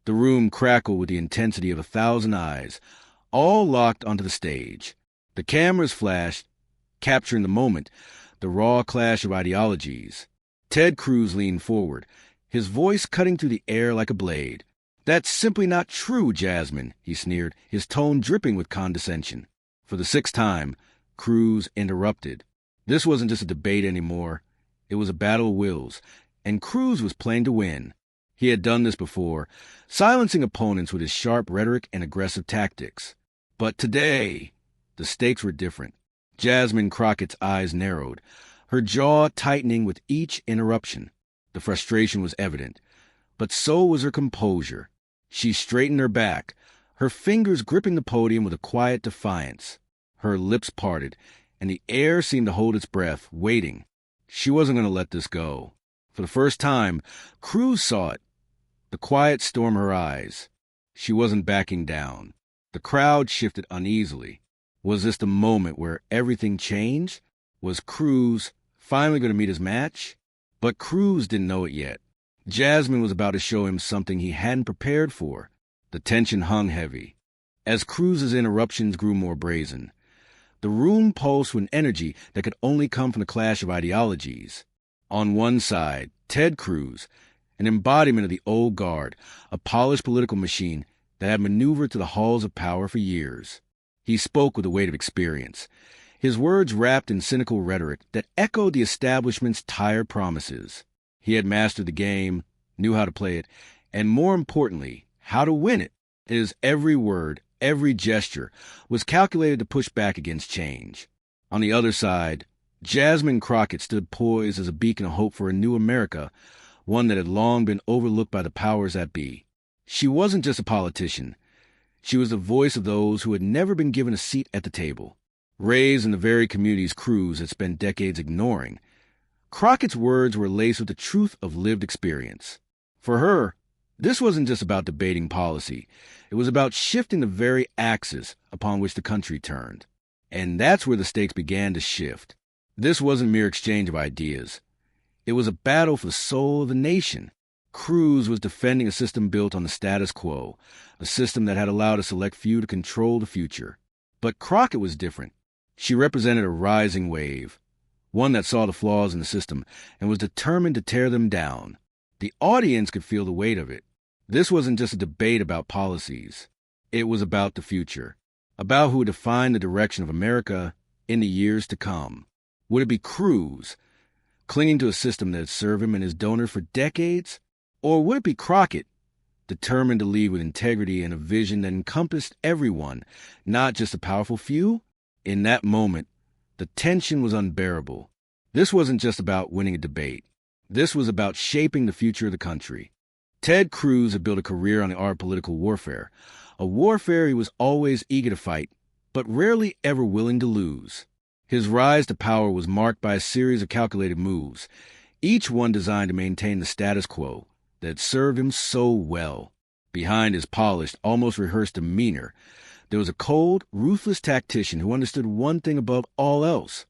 The room crackled with the intensity of 1,000 eyes, all locked onto the stage. The cameras flashed, capturing the moment, the raw clash of ideologies. Ted Cruz leaned forward, his voice cutting through the air like a blade. "That's simply not true, Jasmine," he sneered, his tone dripping with condescension. For the 6th time, Cruz interrupted. This wasn't just a debate anymore. It was a battle of wills, and Cruz was playing to win. He had done this before, silencing opponents with his sharp rhetoric and aggressive tactics. But today, the stakes were different. Jasmine Crockett's eyes narrowed, her jaw tightening with each interruption. The frustration was evident, but so was her composure. She straightened her back, her fingers gripping the podium with a quiet defiance. Her lips parted, and the air seemed to hold its breath, waiting. She wasn't going to let this go. For the first time, Cruz saw it. The quiet storm her eyes. She wasn't backing down. The crowd shifted uneasily. Was this the moment where everything changed? Was Cruz finally going to meet his match? But Cruz didn't know it yet. Jasmine was about to show him something he hadn't prepared for. The tension hung heavy. As Cruz's interruptions grew more brazen, the room pulsed with an energy that could only come from the clash of ideologies. On one side, Ted Cruz, an embodiment of the old guard, a polished political machine that had maneuvered to the halls of power for years. He spoke with the weight of experience, his words wrapped in cynical rhetoric that echoed the establishment's tired promises. He had mastered the game, knew how to play it, and more importantly, how to win it. His every word, every gesture, was calculated to push back against change. On the other side, Jasmine Crockett stood poised as a beacon of hope for a new America, one that had long been overlooked by the powers that be. She wasn't just a politician. She was the voice of those who had never been given a seat at the table. Raised in the very communities Cruz had spent decades ignoring, Crockett's words were laced with the truth of lived experience. For her, this wasn't just about debating policy. It was about shifting the very axis upon which the country turned. And that's where the stakes began to shift. This wasn't mere exchange of ideas. It was a battle for the soul of the nation. Cruz was defending a system built on the status quo, a system that had allowed a select few to control the future. But Crockett was different. She represented a rising wave, one that saw the flaws in the system and was determined to tear them down. The audience could feel the weight of it. This wasn't just a debate about policies. It was about the future, about who would define the direction of America in the years to come. Would it be Cruz, clinging to a system that had served him and his donors for decades? Or would it be Crockett, determined to lead with integrity and a vision that encompassed everyone, not just the powerful few? In that moment, the tension was unbearable. This wasn't just about winning a debate. This was about shaping the future of the country. Ted Cruz had built a career on the art of political warfare, a warfare he was always eager to fight, but rarely ever willing to lose. His rise to power was marked by a series of calculated moves, each one designed to maintain the status quo that had served him so well. Behind his polished, almost rehearsed demeanor, there was a cold, ruthless tactician who understood one thing above all else: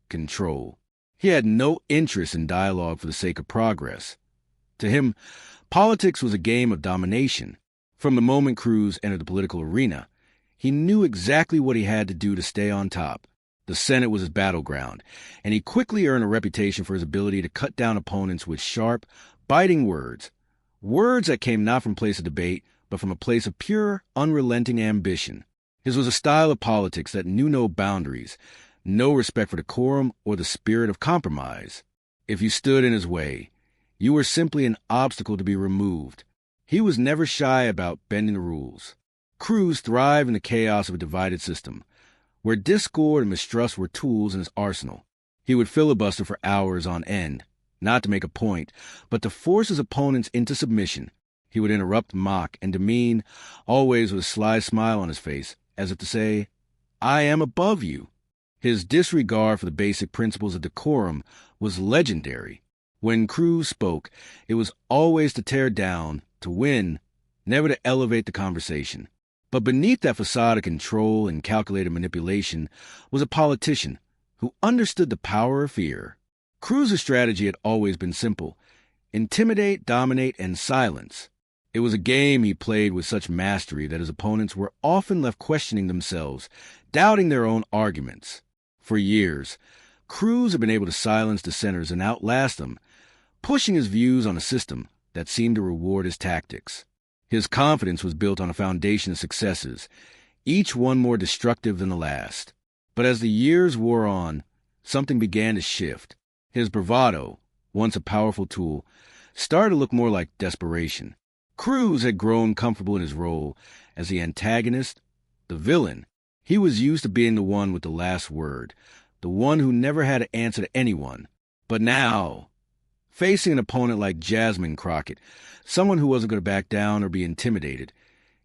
control. He had no interest in dialogue for the sake of progress. To him, politics was a game of domination. From the moment Cruz entered the political arena, he knew exactly what he had to do to stay on top. The Senate was his battleground, and he quickly earned a reputation for his ability to cut down opponents with sharp, biting words that came not from a place of debate, but from a place of pure, unrelenting ambition. His was a style of politics that knew no boundaries, no respect for decorum or the spirit of compromise. If you stood in his way, you were simply an obstacle to be removed. He was never shy about bending the rules. Cruz thrived in the chaos of a divided system, where discord and mistrust were tools in his arsenal. He would filibuster for hours on end, not to make a point, but to force his opponents into submission. He would interrupt, mock, and demean, always with a sly smile on his face, as if to say, "I am above you." His disregard for the basic principles of decorum was legendary. When Cruz spoke, it was always to tear down, to win, never to elevate the conversation. But beneath that facade of control and calculated manipulation was a politician who understood the power of fear. Cruz's strategy had always been simple: intimidate, dominate, and silence. It was a game he played with such mastery that his opponents were often left questioning themselves, doubting their own arguments. For years, Cruz had been able to silence dissenters and outlast them, pushing his views on a system that seemed to reward his tactics. His confidence was built on a foundation of successes, each one more destructive than the last. But as the years wore on, something began to shift. His bravado, once a powerful tool, started to look more like desperation. Cruz had grown comfortable in his role as the antagonist, the villain. He was used to being the one with the last word, the one who never had to answer to anyone. But now, facing an opponent like Jasmine Crockett, someone who wasn't going to back down or be intimidated,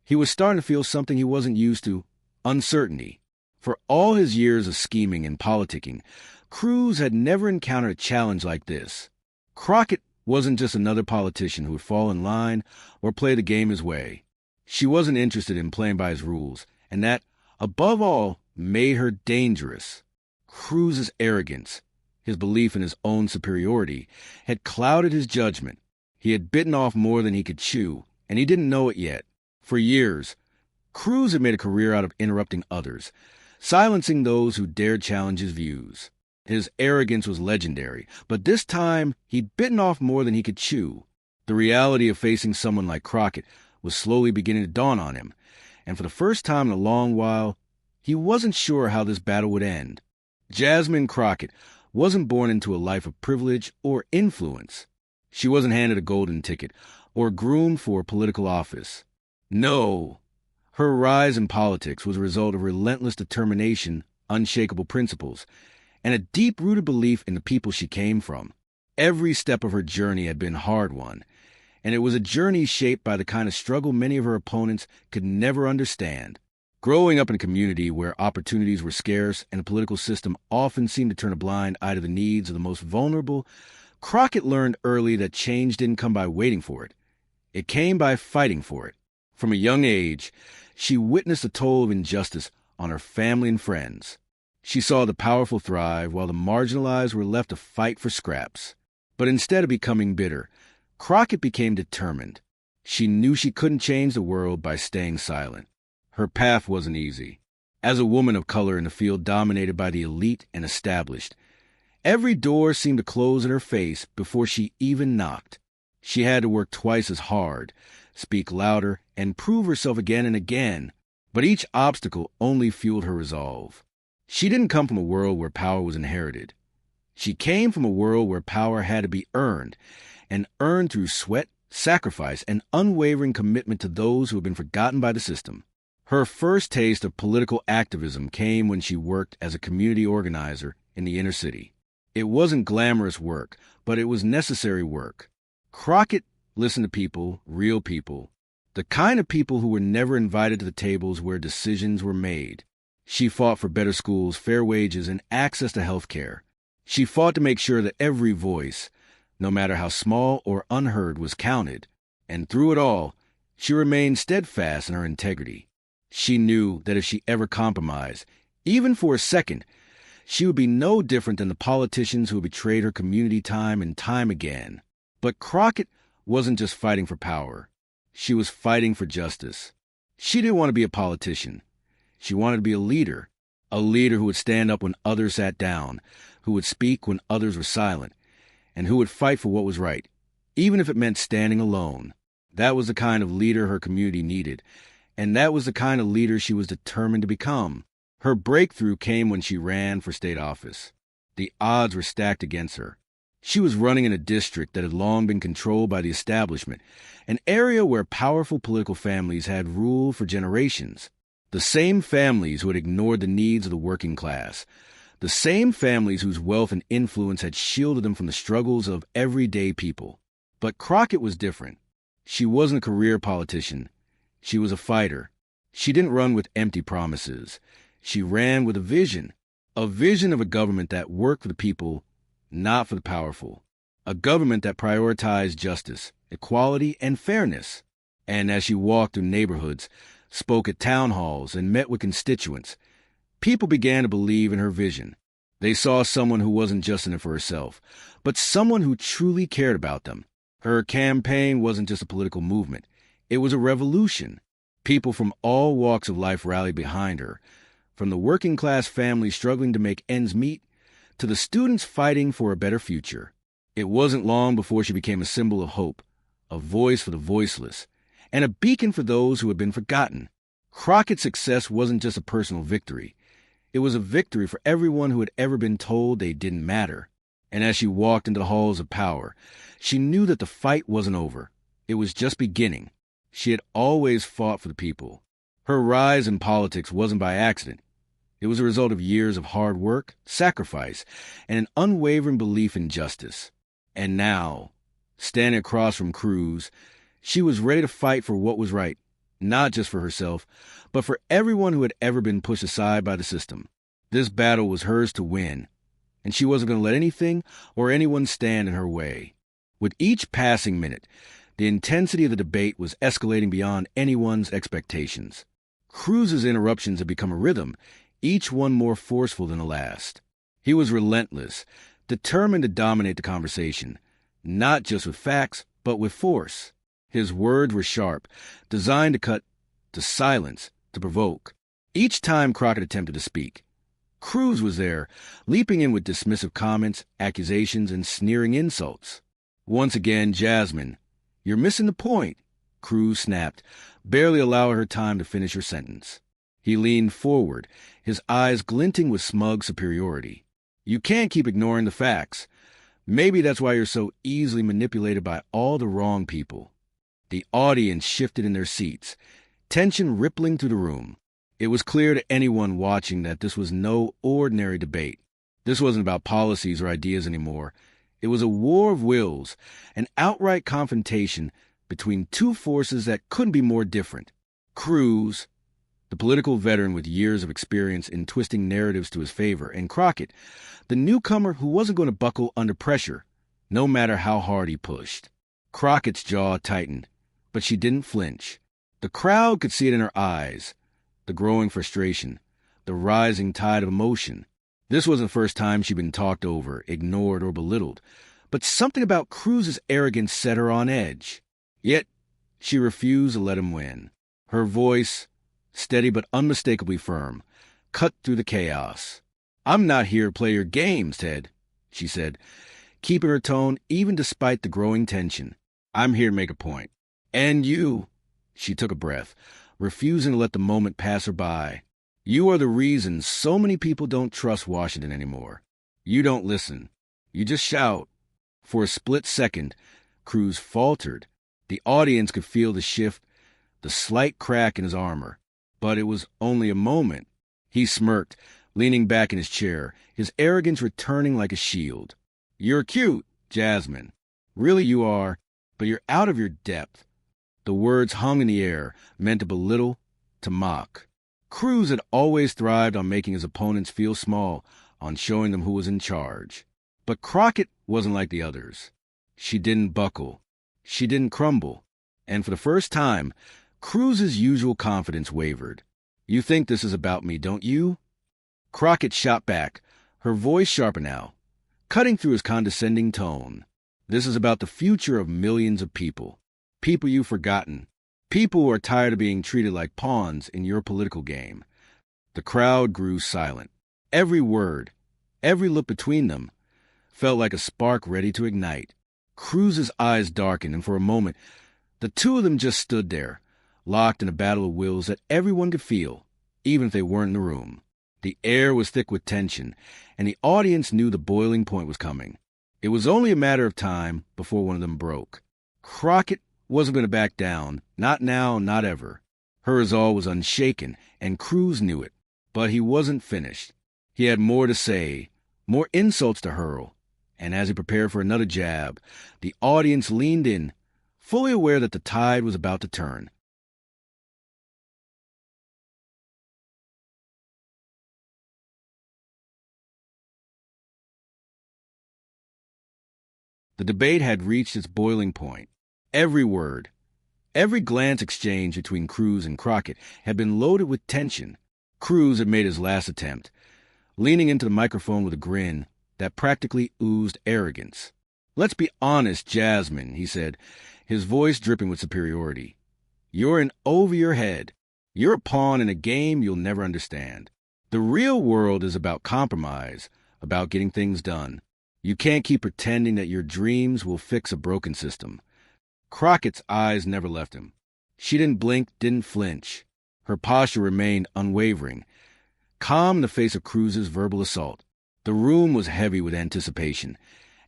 he was starting to feel something he wasn't used to: uncertainty. For all his years of scheming and politicking, Cruz had never encountered a challenge like this. Crockett wasn't just another politician who would fall in line or play the game his way. She wasn't interested in playing by his rules, and that, above all, made her dangerous. Cruz's arrogance, his belief in his own superiority, had clouded his judgment. He had bitten off more than he could chew, and he didn't know it yet. For years, Cruz had made a career out of interrupting others, silencing those who dared challenge his views. His arrogance was legendary, but this time he'd bitten off more than he could chew. The reality of facing someone like Crockett was slowly beginning to dawn on him, and for the first time in a long while, he wasn't sure how this battle would end. Jasmine Crockett wasn't born into a life of privilege or influence. She wasn't handed a golden ticket or groomed for political office. No, her rise in politics was a result of relentless determination, unshakable principles, and a deep-rooted belief in the people she came from. Every step of her journey had been a hard one, and it was a journey shaped by the kind of struggle many of her opponents could never understand. Growing up in a community where opportunities were scarce and the political system often seemed to turn a blind eye to the needs of the most vulnerable, Crockett learned early that change didn't come by waiting for it. It came by fighting for it. From a young age, she witnessed the toll of injustice on her family and friends. She saw the powerful thrive while the marginalized were left to fight for scraps. But instead of becoming bitter, Crockett became determined. She knew she couldn't change the world by staying silent. Her path wasn't easy. As a woman of color in a field dominated by the elite and established, every door seemed to close in her face before she even knocked. She had to work twice as hard, speak louder, and prove herself again and again, but each obstacle only fueled her resolve. She didn't come from a world where power was inherited. She came from a world where power had to be earned, and earned through sweat, sacrifice, and unwavering commitment to those who had been forgotten by the system. Her first taste of political activism came when she worked as a community organizer in the inner city. It wasn't glamorous work, but it was necessary work. Crockett listened to people, real people, the kind of people who were never invited to the tables where decisions were made. She fought for better schools, fair wages, and access to health care. She fought to make sure that every voice, no matter how small or unheard, was counted. And through it all, she remained steadfast in her integrity. She knew that if she ever compromised, even for a second, she would be no different than the politicians who betrayed her community time and time again. But Crockett wasn't just fighting for power. She was fighting for justice. She didn't want to be a politician. She wanted to be a leader who would stand up when others sat down, who would speak when others were silent, and who would fight for what was right, even if it meant standing alone. That was the kind of leader her community needed, and that was the kind of leader she was determined to become. Her breakthrough came when she ran for state office. The odds were stacked against her. She was running in a district that had long been controlled by the establishment, an area where powerful political families had ruled for generations. The same families who had ignored the needs of the working class. The same families whose wealth and influence had shielded them from the struggles of everyday people. But Crockett was different. She wasn't a career politician. She was a fighter. She didn't run with empty promises. She ran with a vision of a government that worked for the people, not for the powerful. A government that prioritized justice, equality, and fairness. And as she walked through neighborhoods, spoke at town halls, and met with constituents, people began to believe in her vision. They saw someone who wasn't just in it for herself, but someone who truly cared about them. Her campaign wasn't just a political movement. It was a revolution. People from all walks of life rallied behind her, from the working-class family struggling to make ends meet to the students fighting for a better future. It wasn't long before she became a symbol of hope, a voice for the voiceless, and a beacon for those who had been forgotten. Crockett's success wasn't just a personal victory. It was a victory for everyone who had ever been told they didn't matter. And as she walked into the halls of power, she knew that the fight wasn't over. It was just beginning. She had always fought for the people. Her rise in politics wasn't by accident. It was a result of years of hard work, sacrifice, and an unwavering belief in justice. And now, standing across from Cruz, she was ready to fight for what was right, not just for herself, but for everyone who had ever been pushed aside by the system. This battle was hers to win, and she wasn't going to let anything or anyone stand in her way. With each passing minute, the intensity of the debate was escalating beyond anyone's expectations. Cruz's interruptions had become a rhythm, each one more forceful than the last. He was relentless, determined to dominate the conversation, not just with facts, but with force. His words were sharp, designed to cut, to silence, to provoke. Each time Crockett attempted to speak, Cruz was there, leaping in with dismissive comments, accusations, and sneering insults. Once again, Jasmine, "You're missing the point," Cruz snapped, barely allowing her time to finish her sentence. He leaned forward, his eyes glinting with smug superiority. "You can't keep ignoring the facts. Maybe that's why you're so easily manipulated by all the wrong people." The audience shifted in their seats, tension rippling through the room. It was clear to anyone watching that this was no ordinary debate. This wasn't about policies or ideas anymore. It was a war of wills, an outright confrontation between two forces that couldn't be more different. Cruz, the political veteran with years of experience in twisting narratives to his favor, and Crockett, the newcomer who wasn't going to buckle under pressure, no matter how hard he pushed. Crockett's jaw tightened, but she didn't flinch. The crowd could see it in her eyes, the growing frustration, the rising tide of emotion. This wasn't the first time she'd been talked over, ignored, or belittled, but something about Cruz's arrogance set her on edge. Yet, she refused to let him win. Her voice, steady but unmistakably firm, cut through the chaos. "I'm not here to play your games, Ted," she said, keeping her tone even despite the growing tension. "I'm here to make a point. And you," she took a breath, refusing to let the moment pass her by. "You are the reason so many people don't trust Washington anymore. You don't listen. You just shout." For a split second, Cruz faltered. The audience could feel the shift, the slight crack in his armor. But it was only a moment. He smirked, leaning back in his chair, his arrogance returning like a shield. "You're cute, Jasmine. Really you are, but you're out of your depth." The words hung in the air, meant to belittle, to mock. Cruz had always thrived on making his opponents feel small, on showing them who was in charge. But Crockett wasn't like the others. She didn't buckle. She didn't crumble. And for the first time, Cruz's usual confidence wavered. "You think this is about me, don't you?" Crockett shot back, her voice sharper now, cutting through his condescending tone. "This is about the future of millions of people. People you've forgotten. People who are tired of being treated like pawns in your political game." The crowd grew silent. Every word, every look between them, felt like a spark ready to ignite. Cruz's eyes darkened, and for a moment, the two of them just stood there, locked in a battle of wills that everyone could feel, even if they weren't in the room. The air was thick with tension, and the audience knew the boiling point was coming. It was only a matter of time before one of them broke. Crockett wasn't going to back down, not now, not ever. Her resolve was unshaken, and Cruz knew it. But he wasn't finished. He had more to say, more insults to hurl. And as he prepared for another jab, the audience leaned in, fully aware that the tide was about to turn. The debate had reached its boiling point. Every word, every glance exchanged between Cruz and Crockett had been loaded with tension. Cruz had made his last attempt, leaning into the microphone with a grin that practically oozed arrogance. "Let's be honest, Jasmine," he said, his voice dripping with superiority. You're in over your head. You're a pawn in a game you'll never understand. The real world is about compromise, about getting things done. You can't keep pretending that your dreams will fix a broken system. Crockett's eyes never left him. She didn't blink, didn't flinch. Her posture remained unwavering, calm in the face of Cruz's verbal assault. The room was heavy with anticipation,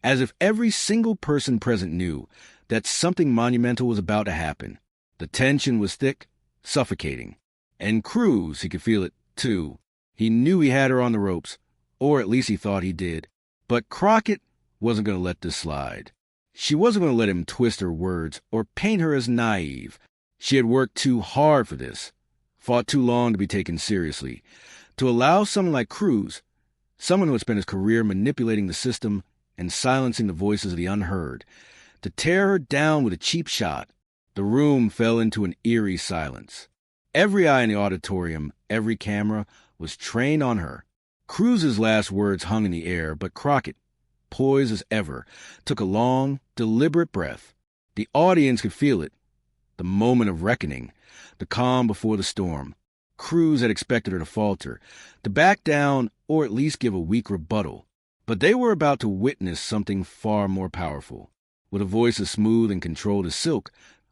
as if every single person present knew that something monumental was about to happen. The tension was thick, suffocating. And Cruz, he could feel it, too. He knew he had her on the ropes, or at least he thought he did. But Crockett wasn't going to let this slide. She wasn't going to let him twist her words or paint her as naive. She had worked too hard for this, fought too long to be taken seriously. To allow someone like Cruz, someone who had spent his career manipulating the system and silencing the voices of the unheard, to tear her down with a cheap shot. The room fell into an eerie silence. Every eye in the auditorium, every camera, was trained on her. Cruz's last words hung in the air, but Crockett, poised as ever, took a long, deliberate breath. The audience could feel it. The moment of reckoning, the calm before the storm. Cruz had expected her to falter, to back down, or at least give a weak rebuttal. But they were about to witness something far more powerful. With a voice as smooth and controlled as silk,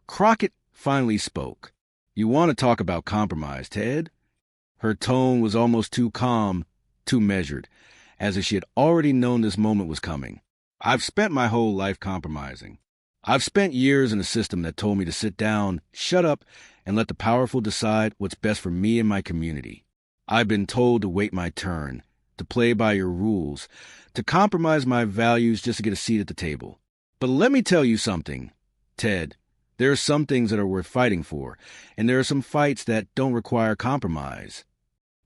Crockett finally spoke. "You want to talk about compromise, Ted?" Her tone was almost too calm, too measured, as if she had already known this moment was coming. "I've spent my whole life compromising. I've spent years in a system that told me to sit down, shut up, and let the powerful decide what's best for me and my community. I've been told to wait my turn, to play by your rules, to compromise my values just to get a seat at the table. But let me tell you something, Ted. There are some things that are worth fighting for, and there are some fights that don't require compromise."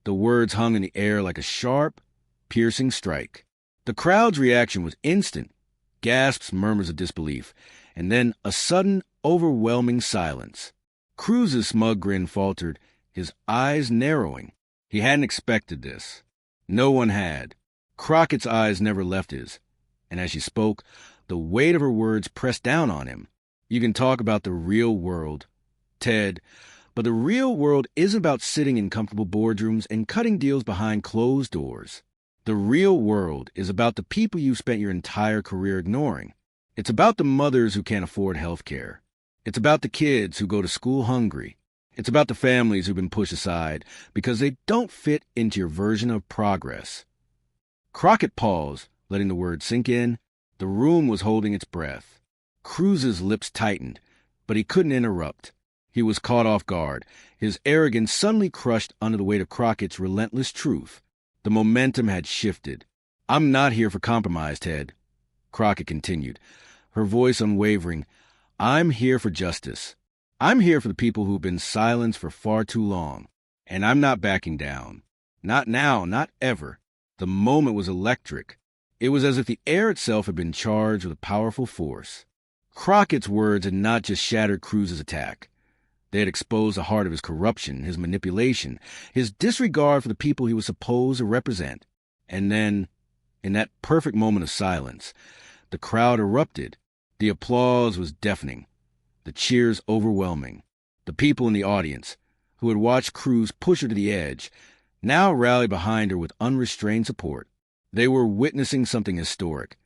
The words hung in the air like a sharp, piercing strike. The crowd's reaction was instant. Gasps, murmurs of disbelief, and then a sudden, overwhelming silence. Cruz's smug grin faltered, his eyes narrowing. He hadn't expected this. No one had. Crockett's eyes never left his, and as she spoke, the weight of her words pressed down on him. "You can talk about the real world, Ted, but the real world isn't about sitting in comfortable boardrooms and cutting deals behind closed doors. The real world is about the people you've spent your entire career ignoring. It's about the mothers who can't afford health care. It's about the kids who go to school hungry. It's about the families who've been pushed aside because they don't fit into your version of progress." Crockett paused, letting the words sink in. The room was holding its breath. Cruz's lips tightened, but he couldn't interrupt. He was caught off guard, his arrogance suddenly crushed under the weight of Crockett's relentless truth. The momentum had shifted. "I'm not here for compromise, Ted," Crockett continued, her voice unwavering. "I'm here for justice. I'm here for the people who've been silenced for far too long. And I'm not backing down. Not now, not ever." The moment was electric. It was as if the air itself had been charged with a powerful force. Crockett's words had not just shattered Cruz's attack. They had exposed the heart of his corruption, his manipulation, his disregard for the people he was supposed to represent. And then, in that perfect moment of silence, the crowd erupted. The applause was deafening, the cheers overwhelming. The people in the audience, who had watched Cruz push her to the edge, now rallied behind her with unrestrained support. They were witnessing something historic.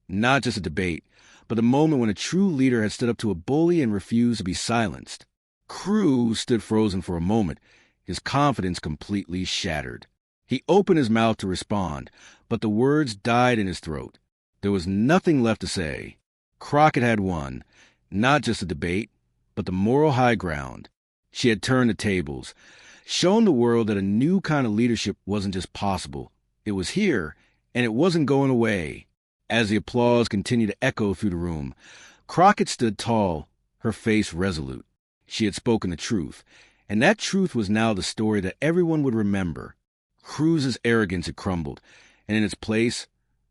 Not just a debate, but the moment when a true leader had stood up to a bully and refused to be silenced. Cruz stood frozen for a moment, his confidence completely shattered. He opened his mouth to respond, but the words died in his throat. There was nothing left to say. Crockett had won, not just the debate, but the moral high ground. She had turned the tables, shown the world that a new kind of leadership wasn't just possible. It was here, and it wasn't going away. As the applause continued to echo through the room, Crockett stood tall, her face resolute. She had spoken the truth, and that truth was now the story that everyone would remember. Cruz's arrogance had crumbled, and in its place,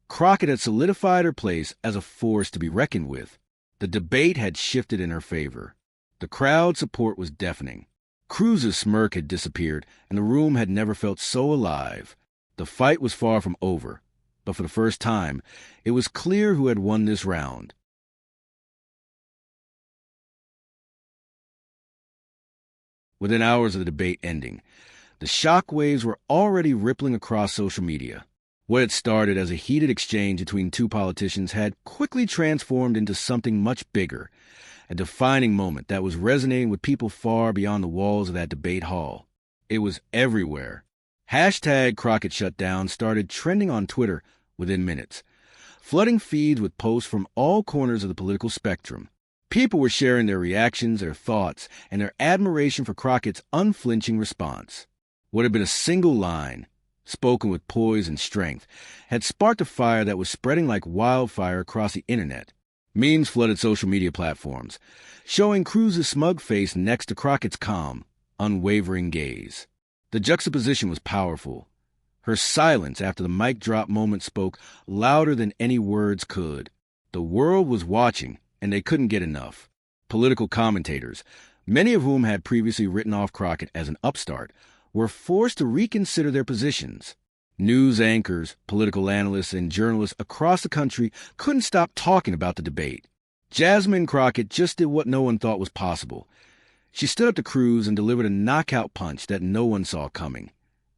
Crockett had solidified her place as a force to be reckoned with. The debate had shifted in her favor. The crowd's support was deafening. Cruz's smirk had disappeared, and the room had never felt so alive. The fight was far from over, but for the first time, it was clear who had won this round. Within hours of the debate ending, the shockwaves were already rippling across social media. What had started as a heated exchange between two politicians had quickly transformed into something much bigger, a defining moment that was resonating with people far beyond the walls of that debate hall. It was everywhere. Hashtag Crockett Shutdown started trending on Twitter within minutes, flooding feeds with posts from all corners of the political spectrum. People were sharing their reactions, their thoughts, and their admiration for Crockett's unflinching response. What had been a single line, spoken with poise and strength, had sparked a fire that was spreading like wildfire across the internet. Memes flooded social media platforms, showing Cruz's smug face next to Crockett's calm, unwavering gaze. The juxtaposition was powerful. Her silence after the mic drop moment spoke louder than any words could. The world was watching, and they couldn't get enough. Political commentators, many of whom had previously written off Crockett as an upstart, were forced to reconsider their positions. News anchors, political analysts, and journalists across the country couldn't stop talking about the debate. Jasmine Crockett just did what no one thought was possible. She stood up to Cruz and delivered a knockout punch that no one saw coming,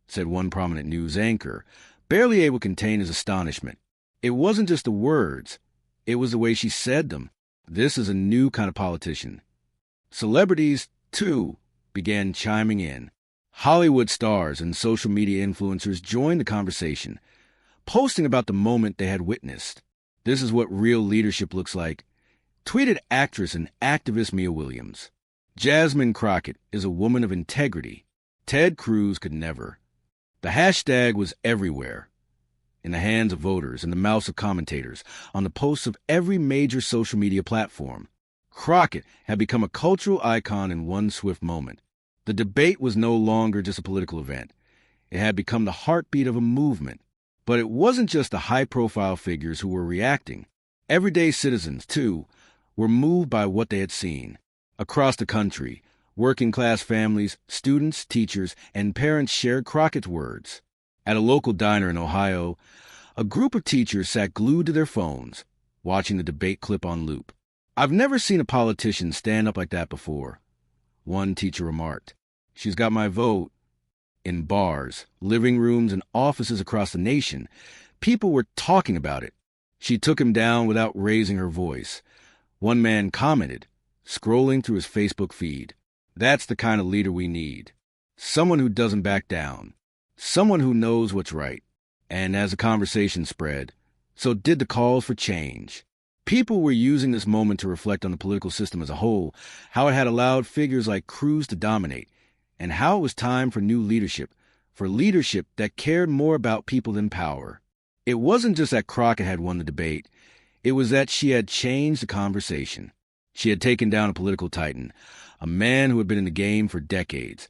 said one prominent news anchor, barely able to contain his astonishment. It wasn't just the words, it was the way she said them. This is a new kind of politician. Celebrities, too, began chiming in. Hollywood stars and social media influencers joined the conversation, posting about the moment they had witnessed. This is what real leadership looks like, tweeted actress and activist Mia Williams. Jasmine Crockett is a woman of integrity. Ted Cruz could never. The hashtag was everywhere, in the hands of voters, in the mouths of commentators, on the posts of every major social media platform. Crockett had become a cultural icon in one swift moment. The debate was no longer just a political event. It had become the heartbeat of a movement. But it wasn't just the high-profile figures who were reacting. Everyday citizens, too, were moved by what they had seen. Across the country, working-class families, students, teachers, and parents shared Crockett's words. At a local diner in Ohio, a group of teachers sat glued to their phones, watching the debate clip on loop. "I've never seen a politician stand up like that before," one teacher remarked. "She's got my vote." In bars, living rooms, and offices across the nation, people were talking about it. She took him down without raising her voice. One man commented, scrolling through his Facebook feed, "That's the kind of leader we need. Someone who doesn't back down. Someone who knows what's right." And as the conversation spread, so did the calls for change. People were using this moment to reflect on the political system as a whole, how it had allowed figures like Cruz to dominate, and how it was time for new leadership, for leadership that cared more about people than power. It wasn't just that Crockett had won the debate. It was that she had changed the conversation. She had taken down a political titan, a man who had been in the game for decades,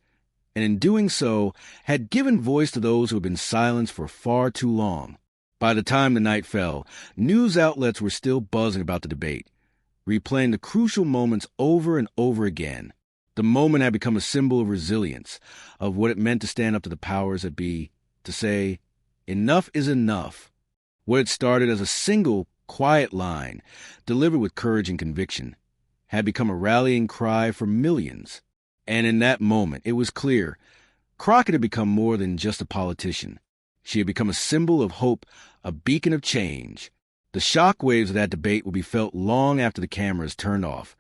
and in doing so, had given voice to those who had been silenced for far too long. By the time the night fell, news outlets were still buzzing about the debate, replaying the crucial moments over and over again. The moment had become a symbol of resilience, of what it meant to stand up to the powers that be, to say, enough is enough. What had started as a single, quiet line, delivered with courage and conviction, had become a rallying cry for millions. And in that moment, it was clear, Crockett had become more than just a politician. She had become a symbol of hope, a beacon of change. The shockwaves of that debate would be felt long after the cameras turned off,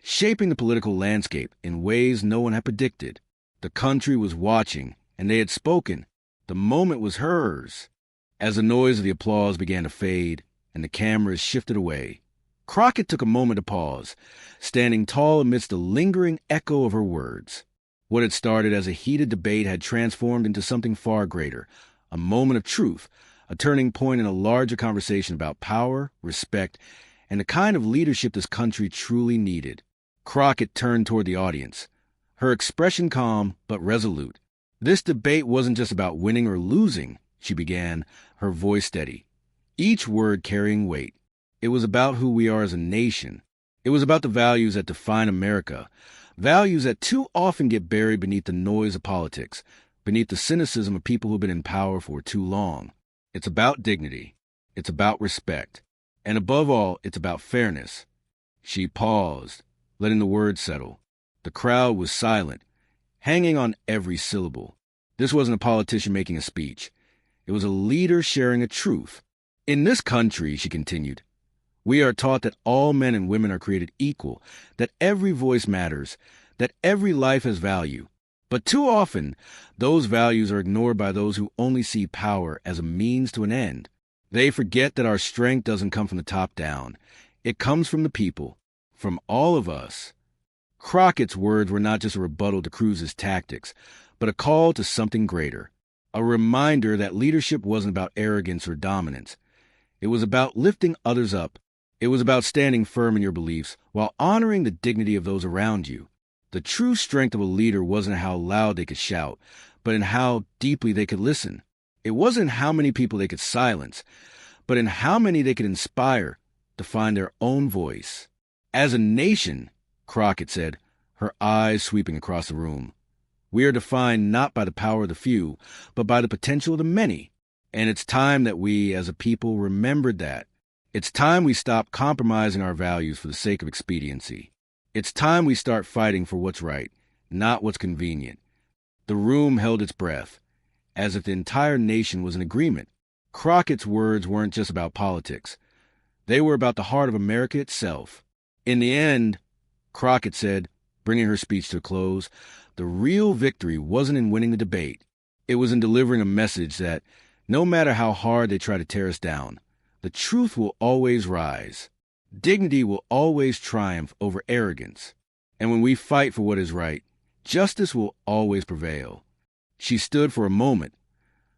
shaping the political landscape in ways no one had predicted. The country was watching, and they had spoken. The moment was hers. As the noise of the applause began to fade, and the cameras shifted away, Crockett took a moment to pause, standing tall amidst the lingering echo of her words. What had started as a heated debate had transformed into something far greater, a moment of truth, a turning point in a larger conversation about power, respect, and the kind of leadership this country truly needed. Crockett turned toward the audience, her expression calm but resolute. "This debate wasn't just about winning or losing," she began, her voice steady, each word carrying weight. "It was about who we are as a nation. It was about the values that define America, values that too often get buried beneath the noise of politics, beneath the cynicism of people who've been in power for too long. It's about dignity. It's about respect. And above all, it's about fairness." She paused, letting the words settle. The crowd was silent, hanging on every syllable. This wasn't a politician making a speech. It was a leader sharing a truth. In this country, she continued, we are taught that all men and women are created equal, that every voice matters, that every life has value. But too often, those values are ignored by those who only see power as a means to an end. They forget that our strength doesn't come from the top down. It comes from the people, from all of us. Crockett's words were not just a rebuttal to Cruz's tactics, but a call to something greater, a reminder that leadership wasn't about arrogance or dominance. It was about lifting others up. It was about standing firm in your beliefs while honoring the dignity of those around you. The true strength of a leader wasn't how loud they could shout, but in how deeply they could listen. It wasn't how many people they could silence, but in how many they could inspire to find their own voice. As a nation, Crockett said, her eyes sweeping across the room, we are defined not by the power of the few, but by the potential of the many. And it's time that we, as a people, remembered that. It's time we stop compromising our values for the sake of expediency. It's time we start fighting for what's right, not what's convenient. The room held its breath, as if the entire nation was in agreement. Crockett's words weren't just about politics. They were about the heart of America itself. In the end, Crockett said, bringing her speech to a close, the real victory wasn't in winning the debate. It was in delivering a message that, no matter how hard they try to tear us down, the truth will always rise. Dignity will always triumph over arrogance. And when we fight for what is right, justice will always prevail. She stood for a moment,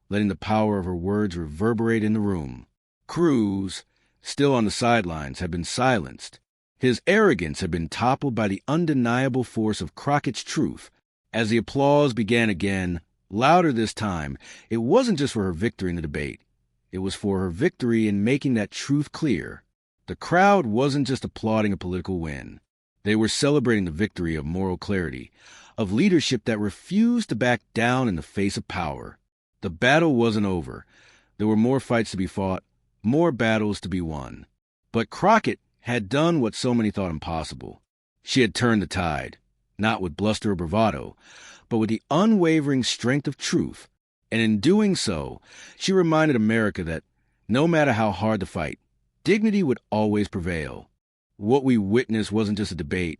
letting the power of her words reverberate in the room. Cruz, still on the sidelines, had been silenced. His arrogance had been toppled by the undeniable force of Crockett's truth. As the applause began again, louder this time, it wasn't just for her victory in the debate. It was for her victory in making that truth clear. The crowd wasn't just applauding a political win. They were celebrating the victory of moral clarity, of leadership that refused to back down in the face of power. The battle wasn't over. There were more fights to be fought, more battles to be won. But Crockett had done what so many thought impossible. She had turned the tide, not with bluster or bravado, but with the unwavering strength of truth. And in doing so, she reminded America that, no matter how hard the fight, dignity would always prevail. What we witnessed wasn't just a debate.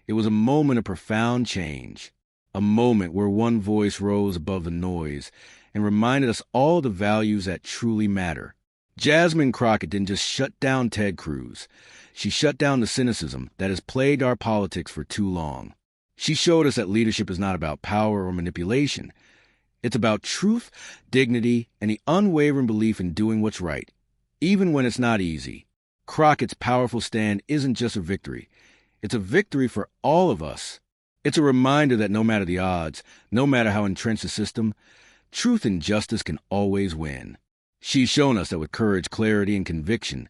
It was a moment of profound change, a moment where one voice rose above the noise and reminded us all the values that truly matter. Jasmine Crockett didn't just shut down Ted Cruz. She shut down the cynicism that has plagued our politics for too long. She showed us that leadership is not about power or manipulation. It's about truth, dignity, and the unwavering belief in doing what's right, even when it's not easy. Crockett's powerful stand isn't just a victory. It's a victory for all of us. It's a reminder that no matter the odds, no matter how entrenched the system, truth and justice can always win. She's shown us that with courage, clarity, and conviction,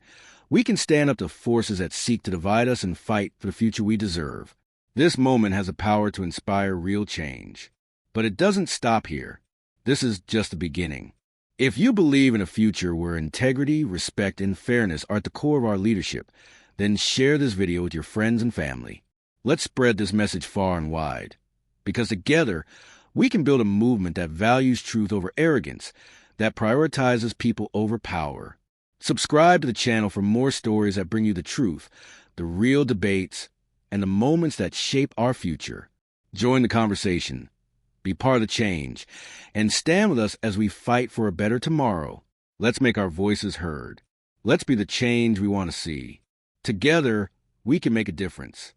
we can stand up to forces that seek to divide us and fight for the future we deserve. This moment has the power to inspire real change. But it doesn't stop here. This is just the beginning. If you believe in a future where integrity, respect, and fairness are at the core of our leadership, then share this video with your friends and family. Let's spread this message far and wide. Because together, we can build a movement that values truth over arrogance, that prioritizes people over power. Subscribe to the channel for more stories that bring you the truth, the real debates, and the moments that shape our future. Join the conversation. Be part of the change, and stand with us as we fight for a better tomorrow. Let's make our voices heard. Let's be the change we want to see. Together, we can make a difference.